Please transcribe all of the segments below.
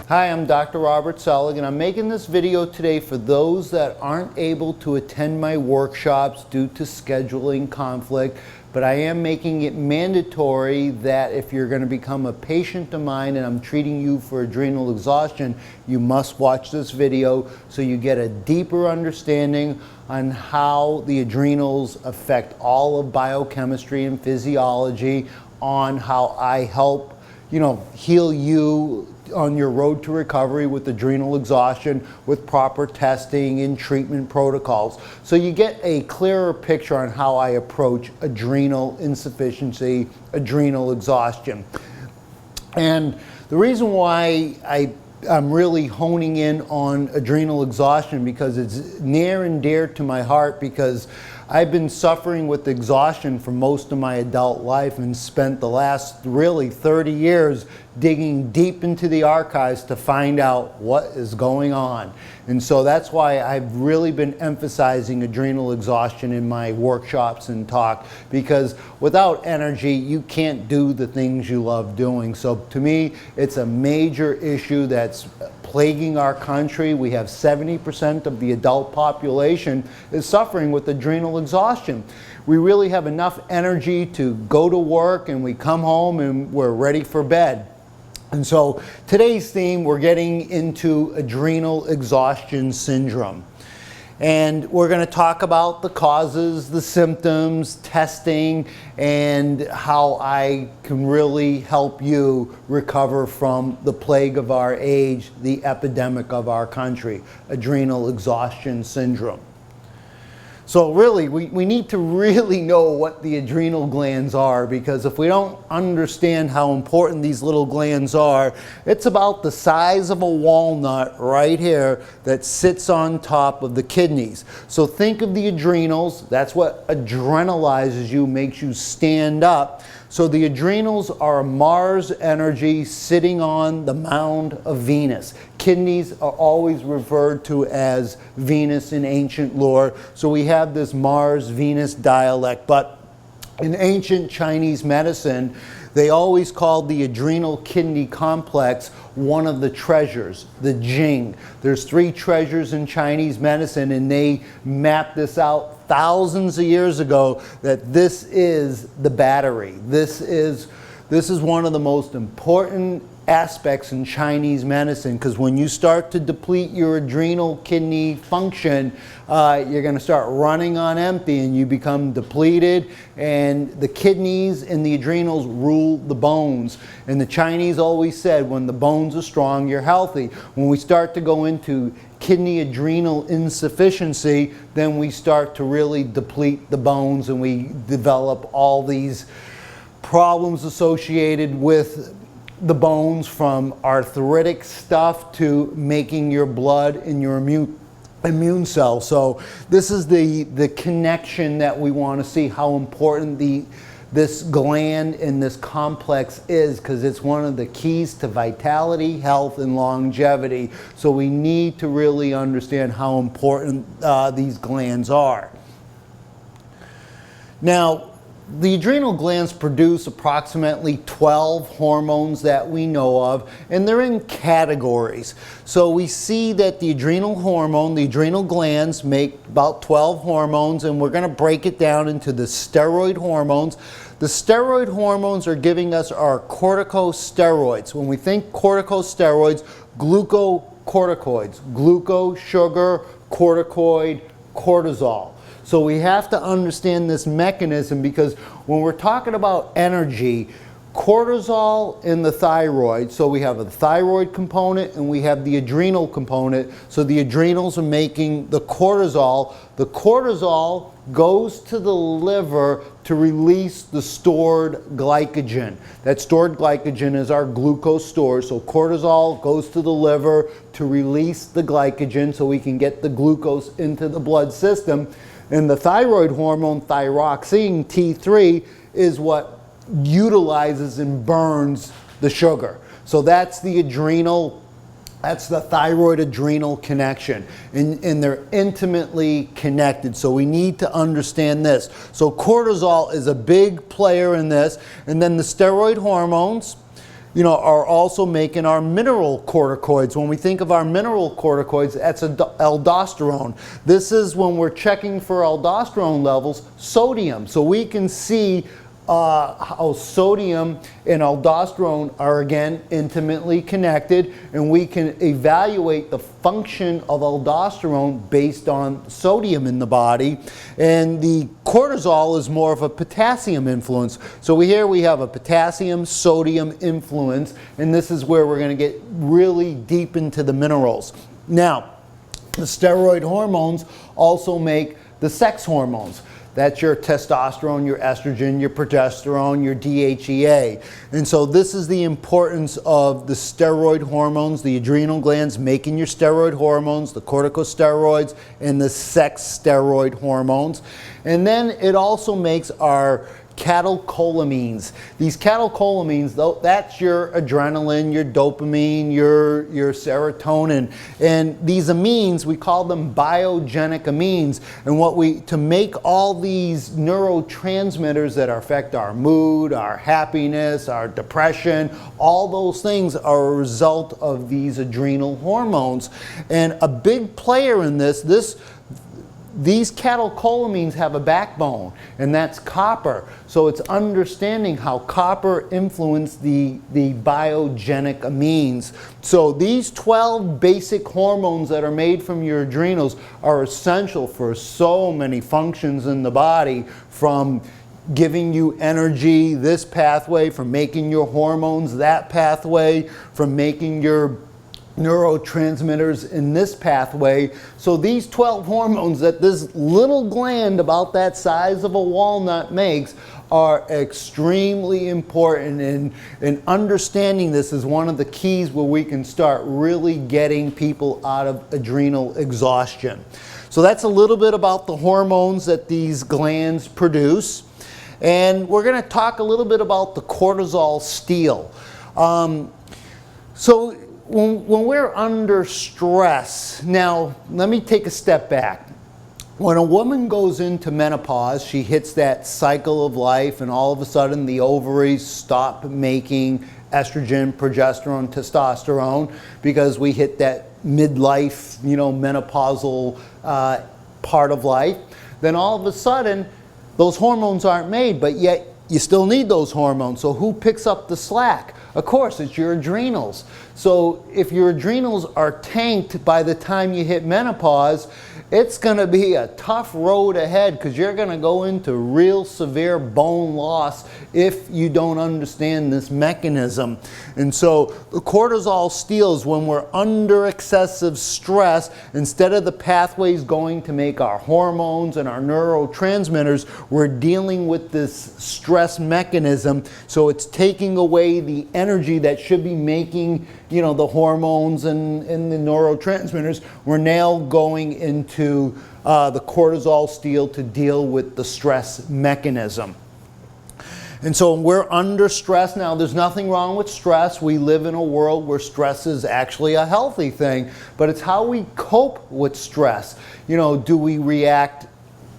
Hi, I'm Dr. Robert Selig, and I'm making this video today for those that aren't able to attend my workshops due to scheduling conflict, but I am making it mandatory that if you're going to become a patient of mine and I'm treating you for adrenal exhaustion, you must watch this video so you get a deeper understanding on how the adrenals affect all of biochemistry and physiology, on how I help heal you on your road to recovery with adrenal exhaustion, with proper testing and treatment protocols. So you get a clearer picture on how I approach adrenal insufficiency, adrenal exhaustion. And the reason why I'm really honing in on adrenal exhaustion because it's near and dear to my heart, because I've been suffering with exhaustion for most of my adult life and spent the last really 30 years digging deep into the archives to find out what is going on. And so that's why I've really been emphasizing adrenal exhaustion in my workshops and talk, because without energy you can't do the things you love doing. So to me, it's a major issue that's plaguing our country. We have 70% of the adult population is suffering with adrenal exhaustion. We really have enough energy to go to work and we come home and we're ready for bed. And so today's theme, we're getting into adrenal exhaustion syndrome. And we're going to talk about the causes, the symptoms, testing, and how I can really help you recover from the plague of our age, the epidemic of our country, adrenal exhaustion syndrome. So really, we need to really know what the adrenal glands are, because if we don't understand how important these little glands are, it's about the size of a walnut right here that sits on top of the kidneys. So think of the adrenals. That's what adrenalizes you, makes you stand up. So the adrenals are Mars energy sitting on the mound of Venus. Kidneys are always referred to as Venus in ancient lore. So we have this Mars-Venus dialect. But in ancient Chinese medicine, they always called the adrenal-kidney complex one of the treasures, the Jing. There's 3 treasures in Chinese medicine, and they mapped this out thousands of years ago, that this is the battery. This is one of the most important aspects in Chinese medicine, because when you start to deplete your adrenal kidney function, you're going to start running on empty and you become depleted, and the kidneys and the adrenals rule the bones. And the Chinese always said, when the bones are strong, you're healthy. When we start to go into kidney adrenal insufficiency, then we start to really deplete the bones and we develop all these problems associated with the bones, from arthritic stuff to making your blood and your immune cells. So this is the connection that we want to see, how important this gland and this complex is, because it's one of the keys to vitality, health, and longevity. So we need to really understand how important these glands are. Now, the adrenal glands produce approximately 12 hormones that we know of, and they're in categories. So we see that the adrenal hormone, the adrenal glands make about 12 hormones, and we're going to break it down into the steroid hormones. The steroid hormones are giving us our corticosteroids. When we think corticosteroids, glucocorticoids, glucose, sugar, corticoid, cortisol. So we have to understand this mechanism, because when we're talking about energy, cortisol in the thyroid, so we have a thyroid component and we have the adrenal component. So the adrenals are making the cortisol. The cortisol goes to the liver to release the stored glycogen. That stored glycogen is our glucose store. So cortisol goes to the liver to release the glycogen so we can get the glucose into the blood system. And the thyroid hormone, thyroxine, T3, is what utilizes and burns the sugar. So that's the adrenal, that's the thyroid adrenal connection. And they're intimately connected. So we need to understand this. So cortisol is a big player in this. And then the steroid hormones are also making our mineral corticoids. When we think of our mineral corticoids, that's aldosterone. This is when we're checking for aldosterone levels, sodium. So we can see how sodium and aldosterone are again intimately connected, and we can evaluate the function of aldosterone based on sodium in the body. And the cortisol is more of a potassium influence. So here we have a potassium sodium influence, and this is where we're going to get really deep into the minerals. Now, the steroid hormones also make the sex hormones. That's your testosterone, your estrogen, your progesterone, your DHEA. And so this is the importance of the steroid hormones, the adrenal glands making your steroid hormones, the corticosteroids, and the sex steroid hormones. And then it also makes our catecholamines. These catecholamines, though, that's your adrenaline, your dopamine, your serotonin. And these amines, we call them biogenic amines. And to make all these neurotransmitters that affect our mood, our happiness, our depression, all those things are a result of these adrenal hormones. And a big player in these catecholamines have a backbone, and that's copper. So it's understanding how copper influences the biogenic amines. So these 12 basic hormones that are made from your adrenals are essential for so many functions in the body, from giving you energy, this pathway, from making your hormones, that pathway, from making your neurotransmitters in this pathway. So these 12 hormones that this little gland about that size of a walnut makes are extremely important, and understanding this is one of the keys where we can start really getting people out of adrenal exhaustion. So that's a little bit about the hormones that these glands produce. And we're going to talk a little bit about the cortisol steel. When we're under stress, now let me take a step back. When a woman goes into menopause, she hits that cycle of life, and all of a sudden the ovaries stop making estrogen, progesterone, testosterone, because we hit that midlife, menopausal part of life. Then all of a sudden, those hormones aren't made, but yet you still need those hormones. So who picks up the slack? Of course, it's your adrenals. So if your adrenals are tanked by the time you hit menopause, it's going to be a tough road ahead, because you're going to go into real severe bone loss if you don't understand this mechanism. And so the cortisol steel is when we're under excessive stress, instead of the pathways going to make our hormones and our neurotransmitters, we're dealing with this stress mechanism. So it's taking away the energy that should be making the hormones and the neurotransmitters. We're now going into the cortisol steel to deal with the stress mechanism. And so we're under stress now. There's nothing wrong with stress. We live in a world where stress is actually a healthy thing, but it's how we cope with stress. Do we react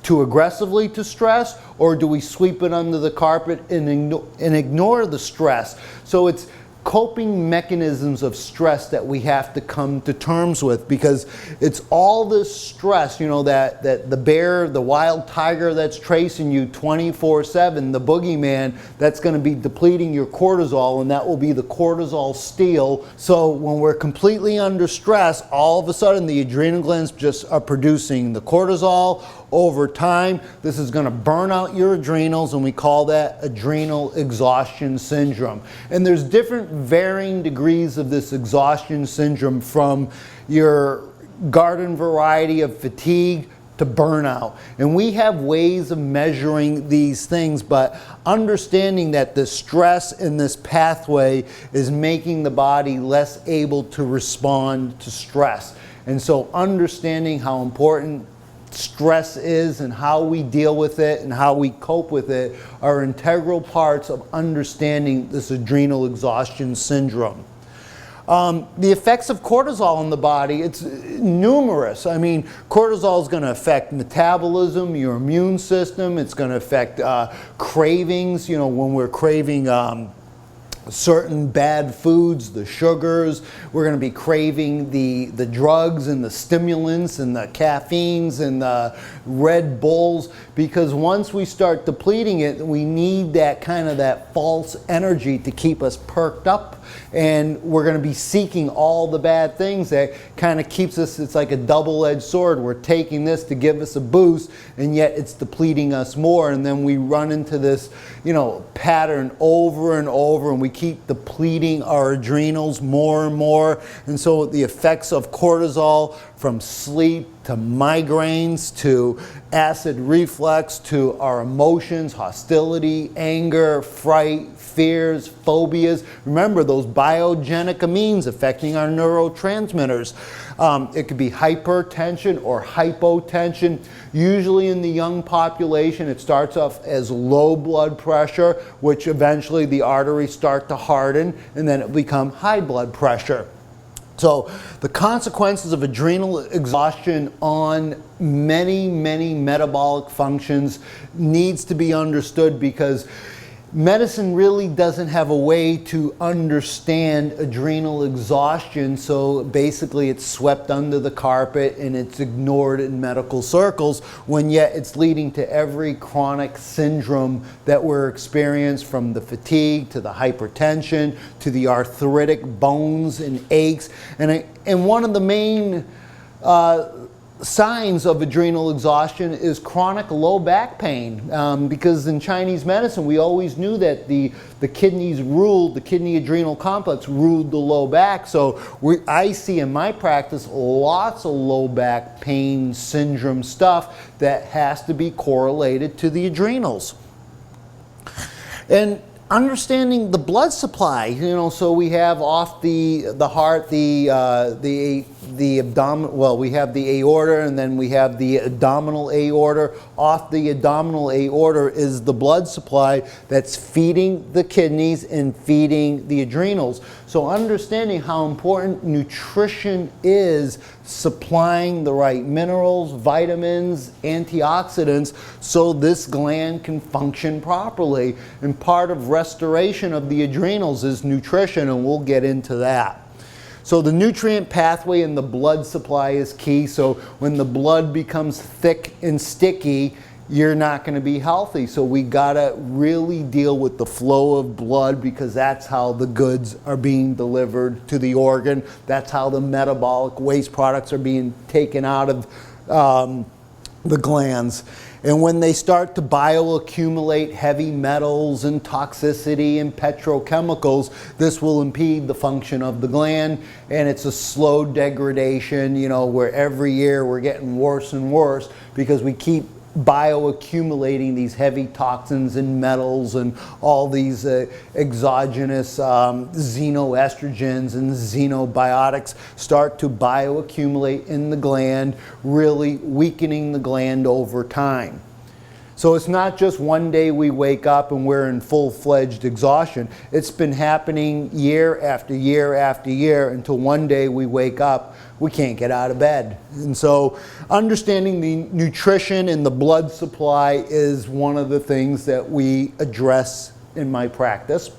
too aggressively to stress, or do we sweep it under the carpet and ignore the stress? So it's coping mechanisms of stress that we have to come to terms with, because it's all this stress, that the bear, the wild tiger that's tracing you 24/7, the boogeyman, that's going to be depleting your cortisol, and that will be the cortisol steel. So when we're completely under stress, all of a sudden the adrenal glands just are producing the cortisol. Over time, this is going to burn out your adrenals, and we call that adrenal exhaustion syndrome. And there's different varying degrees of this exhaustion syndrome, from your garden variety of fatigue to burnout. And we have ways of measuring these things, but understanding that the stress in this pathway is making the body less able to respond to stress. And so understanding how important stress is and how we deal with it and how we cope with it are integral parts of understanding this adrenal exhaustion syndrome. The effects of cortisol in the body, it's numerous. I mean, cortisol is going to affect metabolism, your immune system. It's going to affect cravings, when we're craving certain bad foods, the sugars. We're going to be craving the drugs and the stimulants and the caffeines and the Red Bulls, because once we start depleting it, we need that kind of that false energy to keep us perked up, and we're going to be seeking all the bad things that kind of keeps us. It's like a double-edged sword. We're taking this to give us a boost, and yet it's depleting us more, and then we run into this, you know, pattern over and over, and we keep depleting our adrenals more and more. And so the effects of cortisol, from sleep to migraines to acid reflux to our emotions, hostility, anger, fright, fears, phobias. Remember those biogenic amines affecting our neurotransmitters. It could be hypertension or hypotension. Usually in the young population, it starts off as low blood pressure, which eventually the arteries start to harden, and then it becomes high blood pressure. So the consequences of adrenal exhaustion on many, many metabolic functions needs to be understood, because medicine really doesn't have a way to understand adrenal exhaustion, so basically it's swept under the carpet and it's ignored in medical circles, when yet it's leading to every chronic syndrome that we're experiencing, from the fatigue to the hypertension to the arthritic bones and aches. And one of the main signs of adrenal exhaustion is chronic low back pain, because in Chinese medicine we always knew that the kidneys ruled, the kidney adrenal complex ruled the low back. So I see in my practice lots of low back pain syndrome stuff that has to be correlated to the adrenals. And understanding the blood supply, you know, so we have off the heart, the abdomen, well, we have the aorta, and then we have the abdominal aorta. Off the abdominal aorta is the blood supply that's feeding the kidneys and feeding the adrenals. So understanding how important nutrition is, supplying the right minerals, vitamins, antioxidants, so this gland can function properly. And part of restoration of the adrenals is nutrition, and we'll get into that. So the nutrient pathway in the blood supply is key. So when the blood becomes thick and sticky, you're not going to be healthy. So we gotta really deal with the flow of blood, because that's how the goods are being delivered to the organ. That's how the metabolic waste products are being taken out of the glands. And when they start to bioaccumulate heavy metals and toxicity and petrochemicals, this will impede the function of the gland, and it's a slow degradation, you know, where every year we're getting worse and worse because we keep bioaccumulating these heavy toxins and metals, and all these exogenous xenoestrogens and xenobiotics start to bioaccumulate in the gland, really weakening the gland over time. So it's not just one day we wake up and we're in full-fledged exhaustion. It's been happening year after year after year, until one day we wake up, we can't get out of bed. And so understanding the nutrition and the blood supply is one of the things that we address in my practice.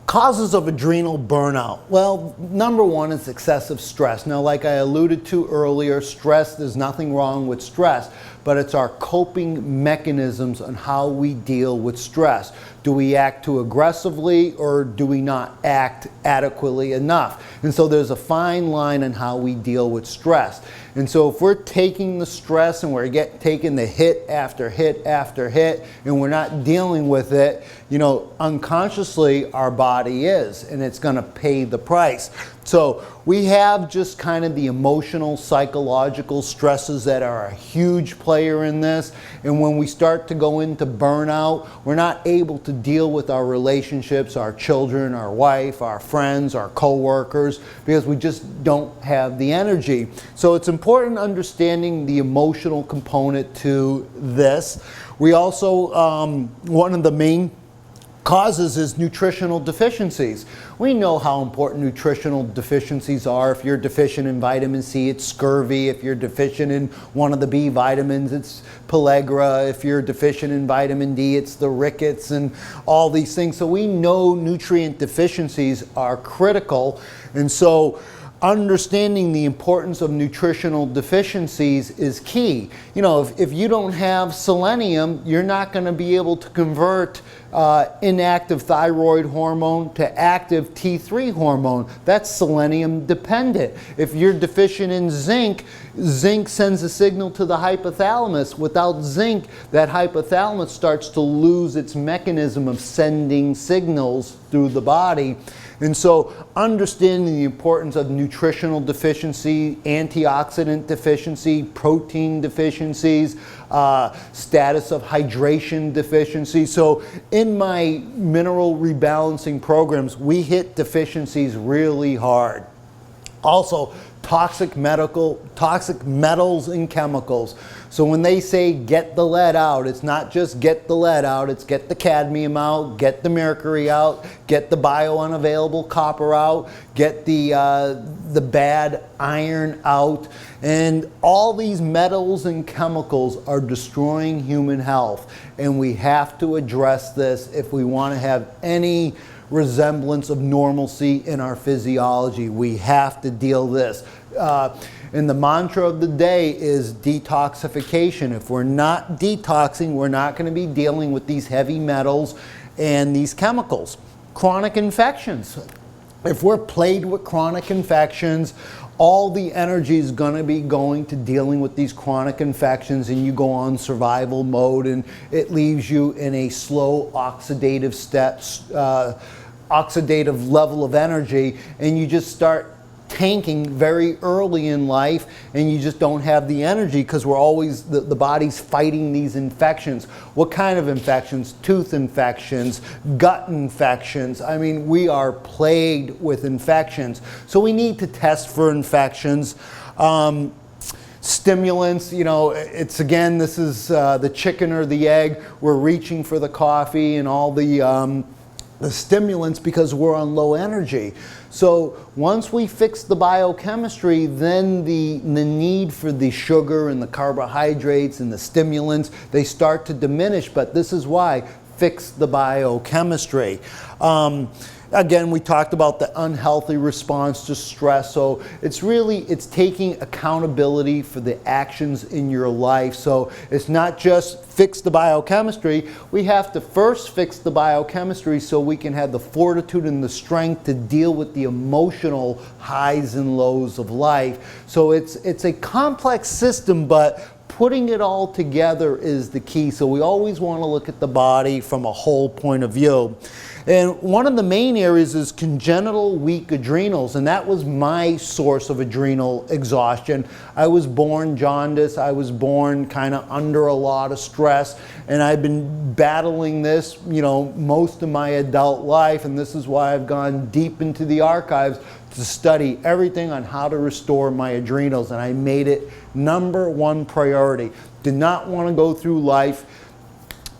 Causes of adrenal burnout. Well, number one is excessive stress. Now, like I alluded to earlier, stress, there's nothing wrong with stress, but it's our coping mechanisms on how we deal with stress. Do we act too aggressively, or do we not act adequately enough? And so there's a fine line on how we deal with stress. And so if we're taking the stress and we're taking the hit after hit after hit, and we're not dealing with it, you know, unconsciously our body is, and it's going to pay the price. So we have just kind of the emotional, psychological stresses that are a huge player in this. And when we start to go into burnout, we're not able to deal with our relationships, our children, our wife, our friends, our co-workers, because we just don't have the energy. So it's important understanding the emotional component to this. We also, one of the main causes is nutritional deficiencies. We know how important nutritional deficiencies are. If you're deficient in vitamin C, it's scurvy. If you're deficient in one of the B vitamins, it's pellagra. If you're deficient in vitamin D, it's the rickets and all these things. So we know nutrient deficiencies are critical. And so understanding the importance of nutritional deficiencies is key. You know, if you don't have selenium, you're not going to be able to convert inactive thyroid hormone to active T3 hormone. That's selenium dependent. If you're deficient in zinc, zinc sends a signal to the hypothalamus. Without zinc, that hypothalamus starts to lose its mechanism of sending signals through the body. And so understanding the importance of nutritional deficiency, antioxidant deficiency, protein deficiencies, status of hydration deficiency. So in my mineral rebalancing programs, we hit deficiencies really hard. Also, toxic metals and chemicals. So when they say get the lead out, it's not just get the lead out, it's get the cadmium out, get the mercury out, get the biounavailable copper out, get the bad iron out. And all these metals and chemicals are destroying human health. And we have to address this if we want to have any resemblance of normalcy in our physiology. We have to deal this. And the mantra of the day is detoxification. If we're not detoxing, we're not going to be dealing with these heavy metals and these chemicals. Chronic infections. If we're plagued with chronic infections, all the energy is going to be going to dealing with these chronic infections, and you go on survival mode, and it leaves you in a slow oxidative oxidative level of energy, and you just start tanking very early in life, and you just don't have the energy because we're always, the body's fighting these infections. What kind of infections? Tooth infections, gut infections. I mean, we are plagued with infections. So we need to test for infections. Stimulants, you know, it's again, this is the chicken or the egg. We're reaching for the coffee and all the stimulants because we're on low energy. So once we fix the biochemistry, then the need for the sugar and the carbohydrates and the stimulants, they start to diminish. But this is why, fix the biochemistry. Again, we talked about the unhealthy response to stress. So it's taking accountability for the actions in your life. So it's not just fix the biochemistry. We have to first fix the biochemistry so we can have the fortitude and the strength to deal with the emotional highs and lows of life. So it's a complex system, but putting it all together is the key. So we always want to look at the body from a whole point of view. And one of the main areas is congenital weak adrenals, and that was my source of adrenal exhaustion. I was born jaundiced. I was born kind of under a lot of stress, and I've been battling this, you know, most of my adult life, and this is why I've gone deep into the archives to study everything on how to restore my adrenals, and I made it #1 priority. Did not want to go through life,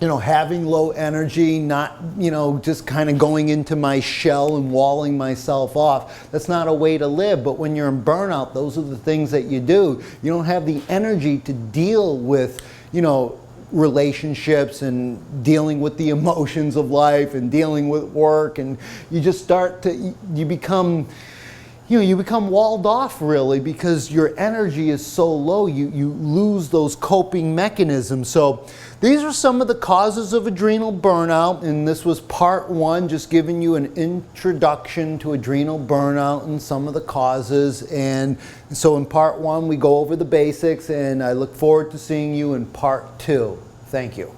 you know, having low energy, not, you know, just kind of going into my shell and walling myself off. That's not a way to live. But when you're in burnout, those are the things that you do. You don't have the energy to deal with, you know, relationships and dealing with the emotions of life and dealing with work, and you just start to, you become walled off really because your energy is so low, you lose those coping mechanisms. So these are some of the causes of adrenal burnout, and this was part 1, just giving you an introduction to adrenal burnout and some of the causes. And so in part 1 we go over the basics, and I look forward to seeing you in part 2. Thank you.